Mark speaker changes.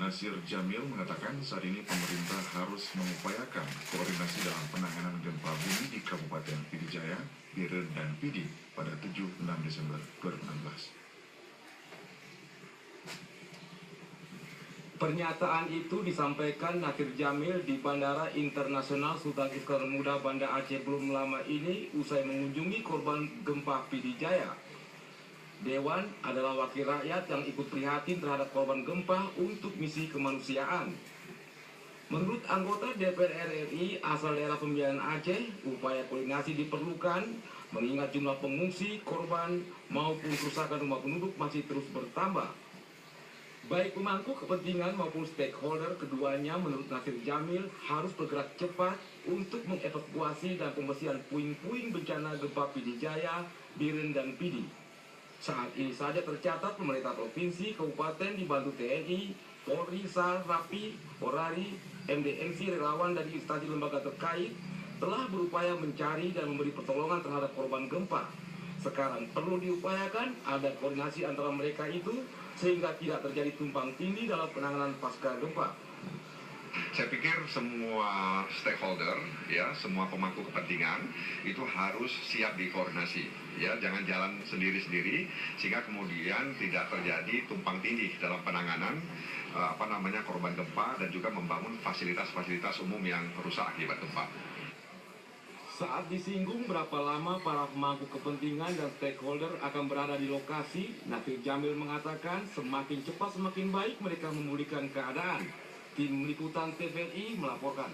Speaker 1: Nasir Jamil mengatakan saat ini pemerintah harus mengupayakan koordinasi dalam penanganan gempa bumi di Kabupaten Pidijaya, Biren, dan Pidi pada 7-6 Desember 2016.
Speaker 2: Pernyataan itu disampaikan Nasir Jamil di Bandara Internasional Sultan Iskandar Muda Banda Aceh belum lama ini usai mengunjungi korban gempa Pidijaya. Dewan adalah wakil rakyat yang ikut prihatin terhadap korban gempa untuk misi kemanusiaan. Menurut anggota DPR RI asal daerah pemilihan Aceh, upaya koordinasi diperlukan mengingat jumlah pengungsi, korban maupun kerusakan rumah penduduk masih terus bertambah. Baik pemangku kepentingan maupun stakeholder keduanya menurut Nasir Jamil harus bergerak cepat untuk mengevakuasi dan pembersihan puing-puing bencana gempa Pidijaya, Biren, dan Pidi. Saat ini saja tercatat pemerintah provinsi, kabupaten dibantu TNI, Polri, SAR, RAPI, Polri, MDNC, relawan dan instansi lembaga terkait telah berupaya mencari dan memberi pertolongan terhadap korban gempa. Sekarang perlu diupayakan ada koordinasi antara mereka itu sehingga tidak terjadi tumpang tindih dalam penanganan pasca gempa.
Speaker 3: Saya pikir semua stakeholder, ya, semua pemangku kepentingan itu harus siap dikoordinasi, ya, jangan jalan sendiri-sendiri sehingga kemudian tidak terjadi tumpang tindih dalam penanganan korban gempa dan juga membangun fasilitas-fasilitas umum yang rusak akibat gempa.
Speaker 2: Saat disinggung berapa lama para pemangku kepentingan dan stakeholder akan berada di lokasi, Nasir Jamil mengatakan semakin cepat semakin baik mereka memulihkan keadaan. Tim Liputan TVRI melaporkan.